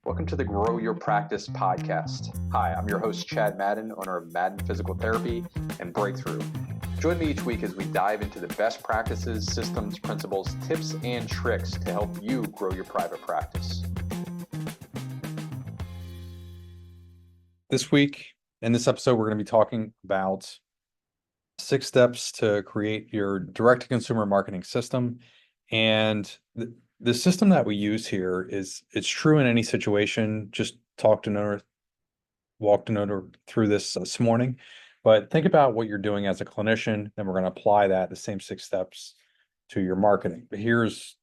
Welcome to the Grow Your Practice podcast. Hi, I'm your host, Chad Madden, owner of Madden Physical Therapy and Breakthrough. Join me each week as we dive into the best practices, systems, principles, tips, and tricks to help you grow your private practice. This week, in this episode, we're going to be talking about 6 steps to create your direct-to-consumer marketing system. And the system that we use here it's true in any situation. Just walked another through this morning, but think about what you're doing as a clinician. Then we're going to apply the same 6 steps to your marketing. But here's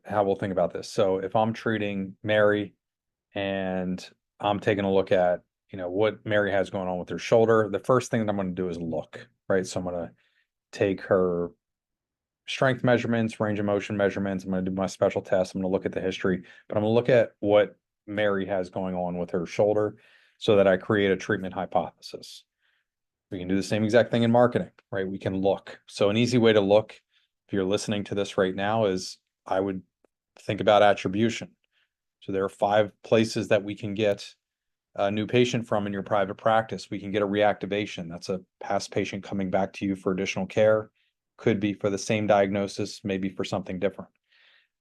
how we'll think about this. So if I'm treating Mary and I'm taking a look at what Mary has going on with her shoulder, the first thing that I'm going to do is look, right? So I'm going to take her strength measurements, range of motion measurements. I'm going to do my special tests. I'm going to look at the history, but I'm going to look at what Mary has going on with her shoulder so that I create a treatment hypothesis. We can do the same exact thing in marketing, right? We can look. So an easy way to look, if you're listening to this right now, is I would think about attribution. So there are 5 places that we can get a new patient from in your private practice. We can get a reactivation. That's a past patient coming back to you for additional care. Could be for the same diagnosis, maybe for something different.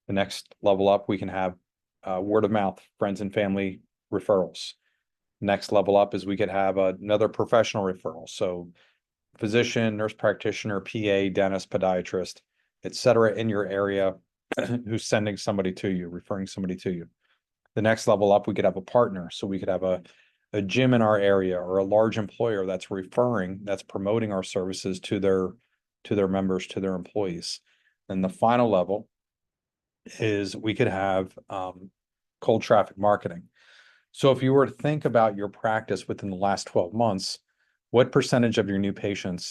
The next level up, we can have word of mouth, friends and family referrals. Next level up is we could have another professional referral. So physician, nurse practitioner, PA, dentist, podiatrist, etc. in your area who's sending somebody to you, referring somebody to you. The next level up, we could have a partner. So we could have a gym in our area or a large employer that's promoting our services to their members, to their employees. And the final level is we could have cold traffic marketing. So if you were to think about your practice within the last 12 months, what percentage of your new patient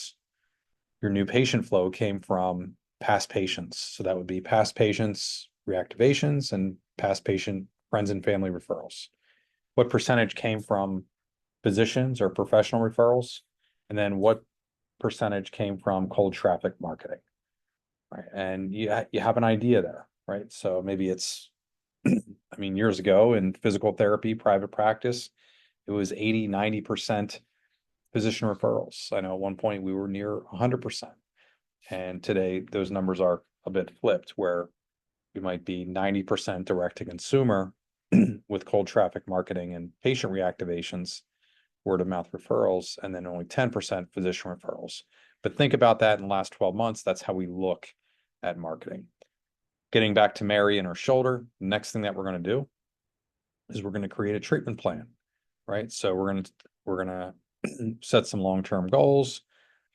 flow came from past patients? So that would be past patients, reactivations, and past patient friends and family referrals. What percentage came from physicians or professional referrals? And then what percentage came from cold traffic marketing, right? And you have an idea there, right? So maybe it's, years ago in physical therapy, private practice, it was 80, 90% physician referrals. I know at one point we were near 100%. And today those numbers are a bit flipped, where you might be 90% direct to consumer with cold traffic marketing and patient reactivations, word of mouth referrals, and then only 10% physician referrals. But think about that in the last 12 months. That's how we look at marketing. Getting back to Mary and her shoulder, the next thing that we're going to do is we're going to create a treatment plan, right? So we're going to set some long-term goals.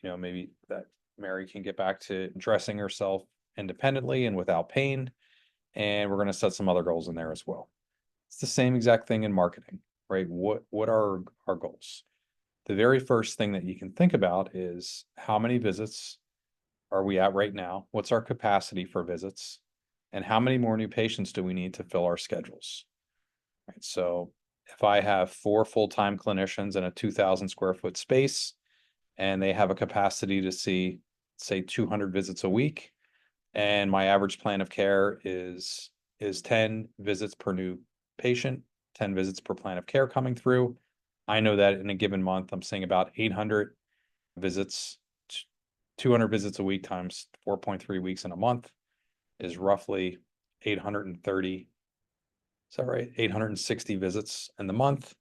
Maybe that Mary can get back to dressing herself independently and without pain. And we're going to set some other goals in there as well. It's the same exact thing in marketing, right? What are our goals? The very first thing that you can think about is how many visits are we at right now? What's our capacity for visits? And how many more new patients do we need to fill our schedules? Right. So if I have 4 full-time clinicians in a 2,000 square foot space, and they have a capacity to see, say, 200 visits a week, and my average plan of care is 10 visits per new patient, 10 visits per plan of care coming through, I know that in a given month, I'm seeing about 800 visits, 200 visits a week times 4.3 weeks in a month is roughly 830. Is that right? 860 visits in the month.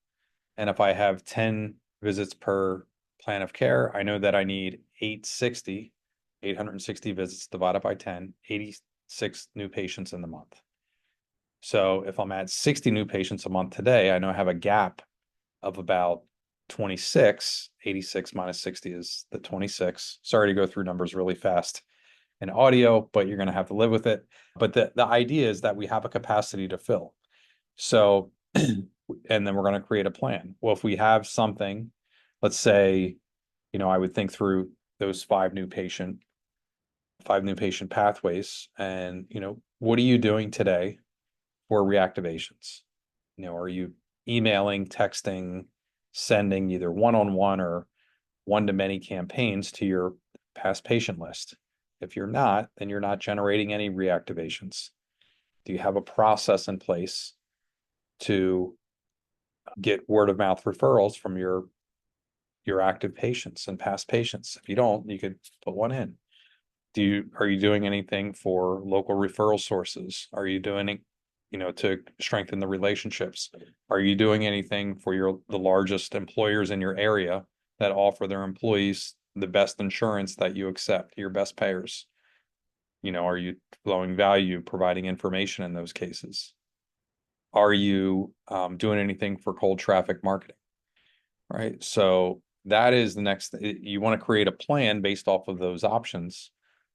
And if I have 10 visits per plan of care, I know that I need 860 visits divided by 10, 86 new patients in the month. So if I'm at 60 new patients a month today, I know I have a gap of about 26. 86 minus 60 is the 26. Sorry to go through numbers really fast in audio, but you're going to have to live with it. But the idea is that we have a capacity to fill. So, and then we're going to create a plan. Well, if we have something, let's say, I would think through those 5 new patient pathways, and, what are you doing today for reactivations? Are you emailing, texting, sending either one-on-one or one-to-many campaigns to your past patient list? If you're not, then you're not generating any reactivations. Do you have a process in place to get word of mouth referrals from your active patients and past patients? If you don't, you could put one in. Are you doing anything for local referral sources? Are you doing, to strengthen the relationships? Are you doing anything for the largest employers in your area that offer their employees the best insurance that you accept, your best payers? Are you flowing value, providing information in those cases? Are you doing anything for cold traffic marketing? Right. So that is the next, you want to create a plan based off of those options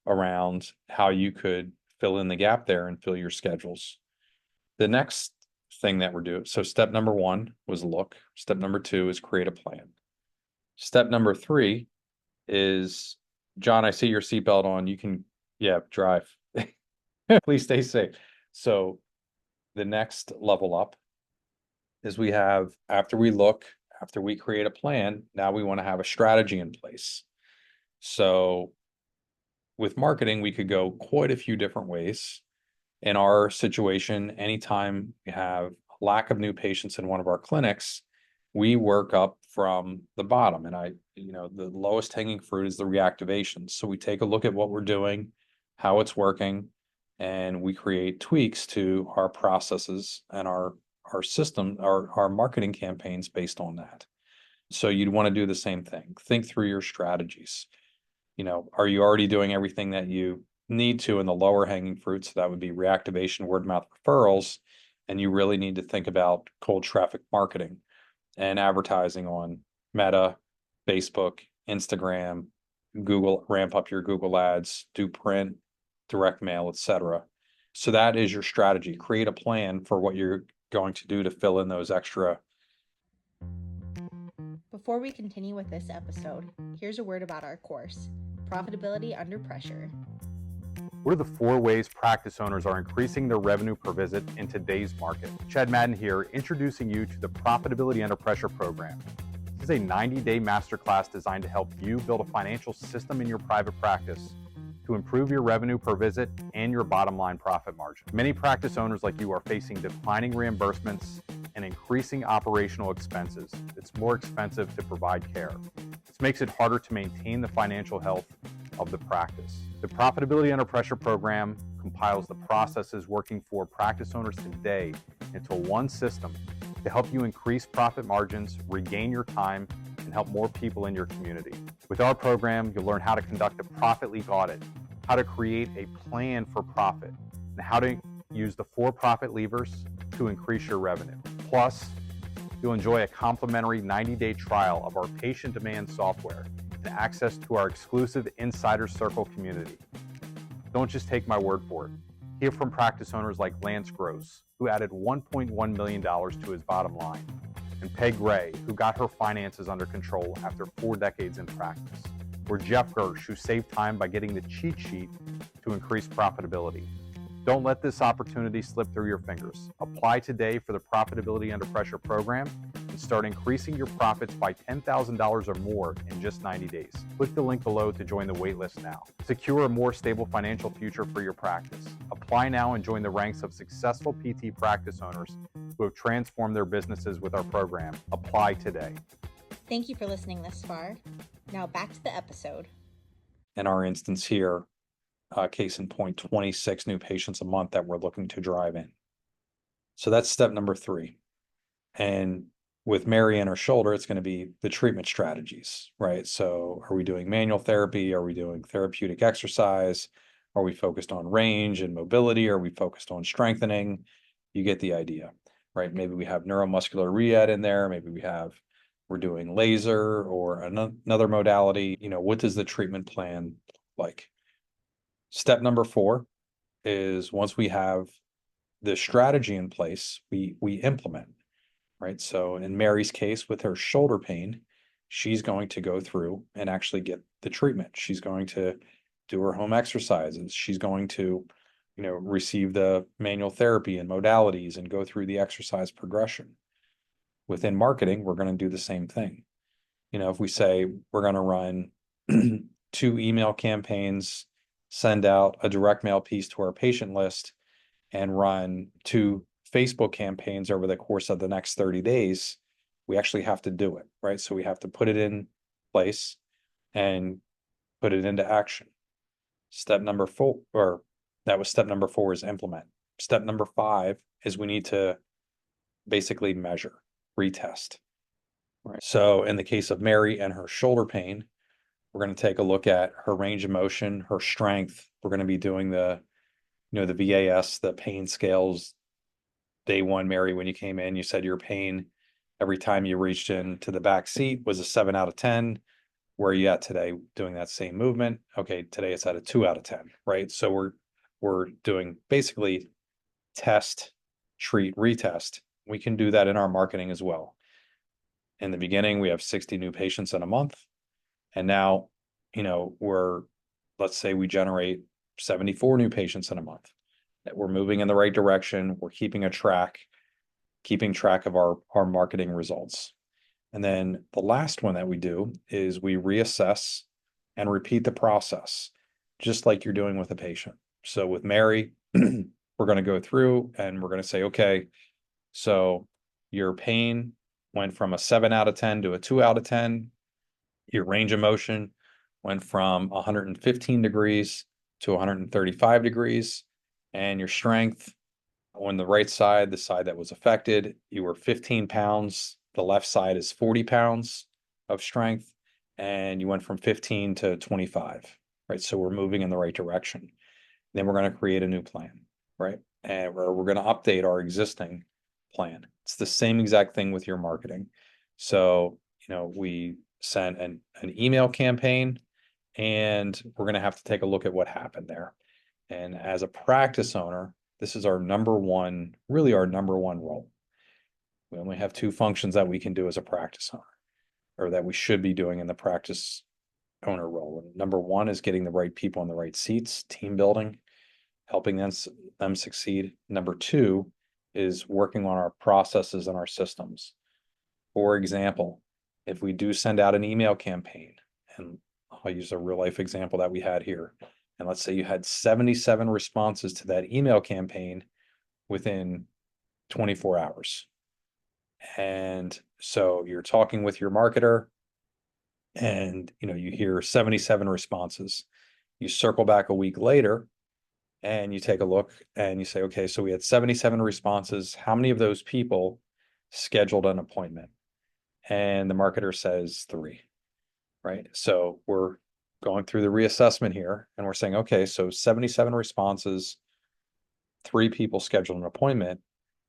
around how you could fill in the gap there and fill your schedules. The next thing that we're doing, so step number 1 was look. Step number 2 is create a plan. Step number 3 is, John, I see your seatbelt on. You can, drive. Please stay safe. So the next level up is we have, after we create a plan, now we want to have a strategy in place. So with marketing, we could go quite a few different ways. In our situation, anytime we have a lack of new patients in one of our clinics, we work up from the bottom. And the lowest hanging fruit is the reactivation. So we take a look at what we're doing, how it's working, and we create tweaks to our processes and our system, our marketing campaigns based on that. So you'd want to do the same thing. Think through your strategies. Are you already doing everything that you need to in the lower hanging fruit? So that would be reactivation, word of mouth referrals. And you really need to think about cold traffic marketing and advertising on Meta, Facebook, Instagram, Google, ramp up your Google ads, do print, direct mail, etc. So that is your strategy. Create a plan for what you're going to do to fill in those extra. Before we continue with this episode, here's a word about our course, Profitability Under Pressure. What are the 4 ways practice owners are increasing their revenue per visit in today's market? Chad Madden here, introducing you to the Profitability Under Pressure program. This is a 90-day masterclass designed to help you build a financial system in your private practice to improve your revenue per visit and your bottom line profit margin. Many practice owners like you are facing declining reimbursements and increasing operational expenses. It's more expensive to provide care. This makes it harder to maintain the financial health of the practice. The Profitability Under Pressure program compiles the processes working for practice owners today into one system to help you increase profit margins, regain your time, and help more people in your community. With our program, you'll learn how to conduct a profit leak audit, how to create a plan for profit, and how to use the 4 profit levers to increase your revenue. Plus, you'll enjoy a complimentary 90-day trial of our patient demand software and access to our exclusive Insider Circle community. Don't just take my word for it. Hear from practice owners like Lance Gross, who added $1.1 million to his bottom line, and Peg Gray, who got her finances under control after 4 decades in practice, or Jeff Gersh, who saved time by getting the cheat sheet to increase profitability. Don't let this opportunity slip through your fingers. Apply today for the Profitability Under Pressure program and start increasing your profits by $10,000 or more in just 90 days. Click the link below to join the waitlist now. Secure a more stable financial future for your practice. Apply now and join the ranks of successful PT practice owners who have transformed their businesses with our program. Apply today. Thank you for listening this far. Now back to the episode. In our instance here, case in point, 26 new patients a month that we're looking to drive in. So that's step number 3. And with Mary and her shoulder, it's going to be the treatment strategies, right? So are we doing manual therapy? Are we doing therapeutic exercise? Are we focused on range and mobility? Are we focused on strengthening? You get the idea, right? Maybe we have neuromuscular re-ed in there. Maybe we're doing laser or another modality. What does the treatment plan look like? Step number 4 is, once we have the strategy in place, we implement, right? So in Mary's case, with her shoulder pain, she's going to go through and actually get the treatment. She's going to do her home exercises. She's going to, receive the manual therapy and modalities and go through the exercise progression. Within marketing, we're going to do the same thing. If we say we're going to run 2 email campaigns, send out a direct mail piece to our patient list, and run 2 Facebook campaigns over the course of the next 30 days, we actually have to do it, right? So we have to put it in place and put it into action. Step number 4, or that was step number 4, is implement. Step number 5 is we need to basically measure, retest. Right. So in the case of Mary and her shoulder pain, we're going to take a look at her range of motion, her strength. We're going to be doing the VAS, the pain scales. Day 1, Mary, when you came in, you said your pain every time you reached into the back seat was a 7 out of 10. Where are you at today doing that same movement? Okay, today it's at a 2 out of 10, right? So we're doing basically test, treat, retest. We can do that in our marketing as well. In the beginning, we have 60 new patients in a month. And now, let's say we generate 74 new patients in a month. That we're moving in the right direction. We're keeping track of our marketing results. And then the last one that we do is we reassess and repeat the process, just like you're doing with a patient. So with Mary, we're going to go through and we're going to say, okay, so your pain went from a 7 out of 10 to a 2 out of 10. Your range of motion went from 115 degrees to 135 degrees. And your strength on the right side, the side that was affected, you were 15 pounds. The left side is 40 pounds of strength. And you went from 15 to 25, right? So we're moving in the right direction. Then we're going to create a new plan, right? And we're going to update our existing plan. It's the same exact thing with your marketing. So, we sent an email campaign, and we're going to have to take a look at what happened there. And as a practice owner, this is our number one role. We only have 2 functions that we can do as a practice owner, or that we should be doing in the practice owner role. And number 1 is getting the right people in the right seats, team building, helping them succeed. Number 2 is working on our processes and our systems. For example, if we do send out an email campaign, and I'll use a real life example that we had here, and let's say you had 77 responses to that email campaign within 24 hours. And so you're talking with your marketer and you hear 77 responses. You circle back a week later and you take a look and you say, okay, so we had 77 responses. How many of those people scheduled an appointment? And the marketer says 3, right? So we're going through the reassessment here and we're saying, okay, so 77 responses, 3 people scheduled an appointment.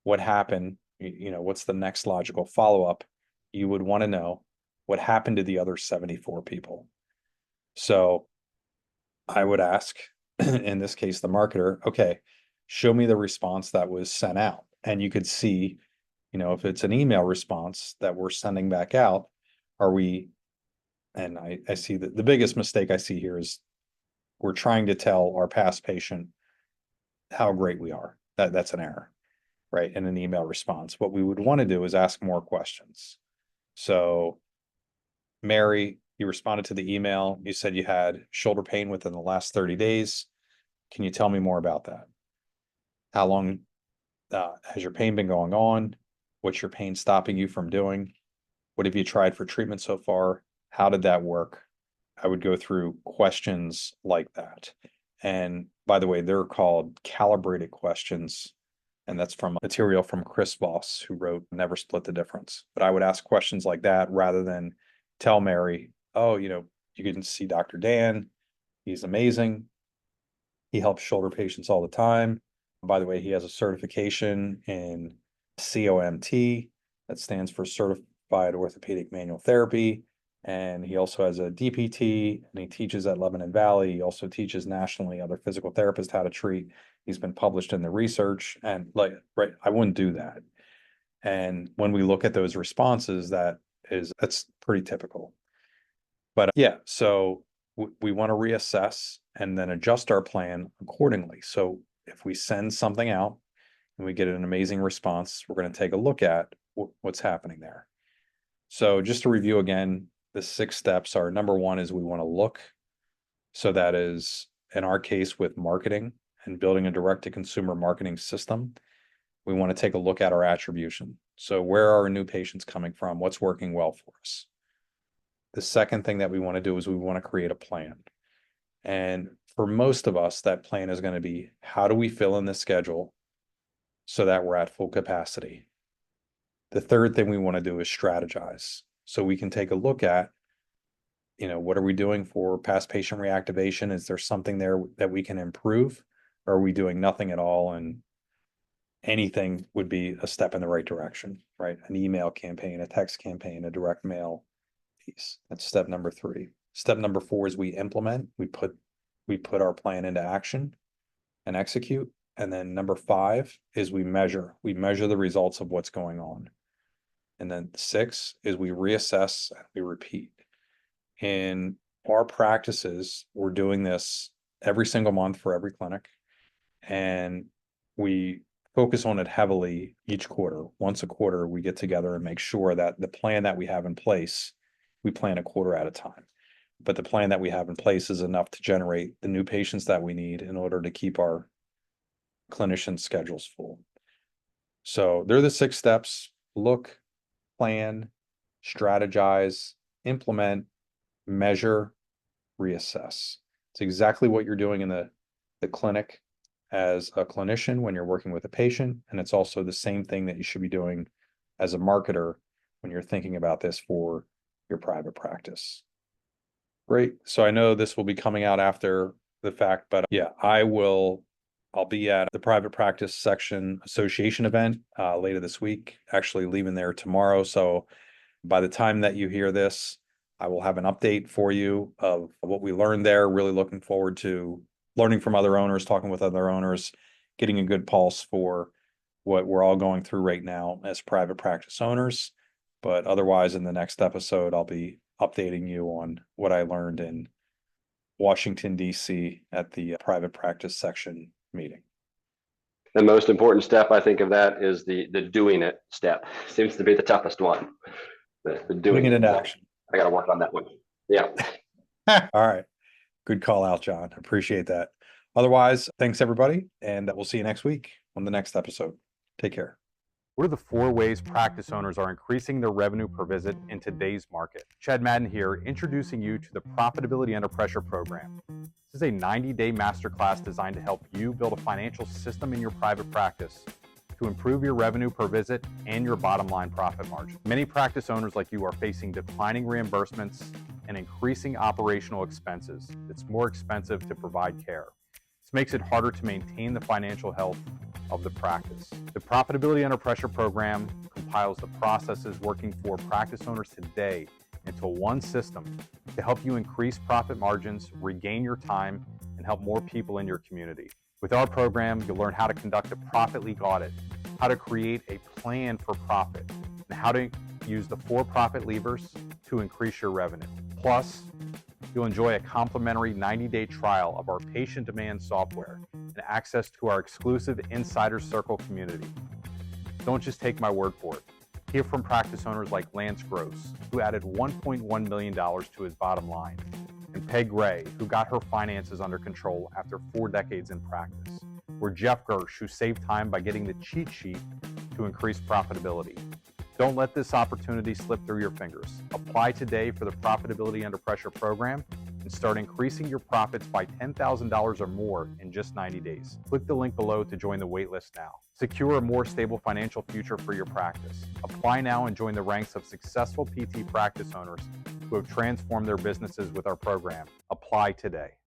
What happened? What's the next logical follow-up? You would want to know what happened to the other 74 people. So I would ask, in this case, the marketer, okay, show me the response that was sent out. And you could see, if it's an email response that we're sending back out, and I see that the biggest mistake I see here is we're trying to tell our past patient how great we are. That's an error, right? In an email response. What we would want to do is ask more questions. So, Mary, you responded to the email. You said you had shoulder pain within the last 30 days. Can you tell me more about that? How long has your pain been going on? What's your pain stopping you from doing? What have you tried for treatment so far? How did that work? I would go through questions like that. And by the way, they're called calibrated questions. And that's from material from Chris Voss, who wrote Never Split the Difference. But I would ask questions like that rather than tell Mary, oh, you can see Dr. Dan. He's amazing. He helps shoulder patients all the time. By the way, he has a certification in COMT. That stands for Certified Orthopedic Manual Therapy. And he also has a DPT, and he teaches at Lebanon Valley. He also teaches nationally other physical therapists how to treat. He's been published in the research, and right, I wouldn't do that. And when we look at those responses, that's pretty typical. But yeah, so we want to reassess and then adjust our plan accordingly. So if we send something out and we get an amazing response, we're going to take a look at what's happening there. So just to review again, the 6 steps are: number 1 is we want to look. So that is, in our case, with marketing and building a direct-to-consumer marketing system. we want to take a look at our attribution. So where are our new patients coming from? What's working well for us? The second thing that we want to do is we want to create a plan. And for most of us, that plan is going to be, how do we fill in the schedule so that we're at full capacity? The third thing we want to do is strategize. So we can take a look at, what are we doing for past patient reactivation? Is there something there that we can improve? Or are we doing nothing at all? And anything would be a step in the right direction, right? An email campaign, a text campaign, a direct mail piece. That's step number 3. Step number 4 is we implement, we put our plan into action and execute. And then number 5 is we measure the results of what's going on. And then 6 is we reassess and we repeat. In our practices, we're doing this every single month for every clinic. And we focus on it heavily each quarter. Once a quarter, we get together and make sure that the plan that we have in place, we plan a quarter at a time. But the plan that we have in place is enough to generate the new patients that we need in order to keep our clinician schedules full. So they're the 6 steps: look, plan, strategize, implement, measure, reassess. It's exactly what you're doing in the clinic as a clinician when you're working with a patient. And it's also the same thing that you should be doing as a marketer when you're thinking about this for your private practice. Great. So I know this will be coming out after the fact, but yeah, I'll be at the Private Practice Section Association event later this week, actually leaving there tomorrow. So by the time that you hear this, I will have an update for you of what we learned there. Really looking forward to learning from other owners, talking with other owners, getting a good pulse for what we're all going through right now as private practice owners. But otherwise, in the next episode, I'll be updating you on what I learned in Washington, D.C. at the private practice section meeting. The most important step, I think, of that is the doing it step. Seems to be the toughest one. The doing it into step. action. I got to work on that one. Yeah. All right. Good call out, John. Appreciate that. Otherwise, thanks everybody, and we'll see you next week on the next episode. Take care. What are the 4 ways practice owners are increasing their revenue per visit in today's market? Chad Madden here, introducing you to the Profitability Under Pressure program. This is a 90-day masterclass designed to help you build a financial system in your private practice to improve your revenue per visit and your bottom line profit margin. Many practice owners like you are facing declining reimbursements and increasing operational expenses. It's more expensive to provide care. This makes it harder to maintain the financial health of the practice. The Profitability Under Pressure program compiles the processes working for practice owners today into one system to help you increase profit margins, regain your time, and help more people in your community. With our program, you'll learn how to conduct a profit leak audit, how to create a plan for profit, and how to use the 4 profit levers to increase your revenue. Plus, you'll enjoy a complimentary 90-day trial of our patient demand software and access to our exclusive Insider Circle community. Don't just take my word for it. Hear from practice owners like Lance Gross, who added $1.1 million to his bottom line, and Peg Gray, who got her finances under control after 4 decades in practice, or Jeff Gersh, who saved time by getting the cheat sheet to increase profitability. Don't let this opportunity slip through your fingers. Apply today for the Profitability Under Pressure program and start increasing your profits by $10,000 or more in just 90 days. Click the link below to join the waitlist now. Secure a more stable financial future for your practice. Apply now and join the ranks of successful PT practice owners who have transformed their businesses with our program. Apply today.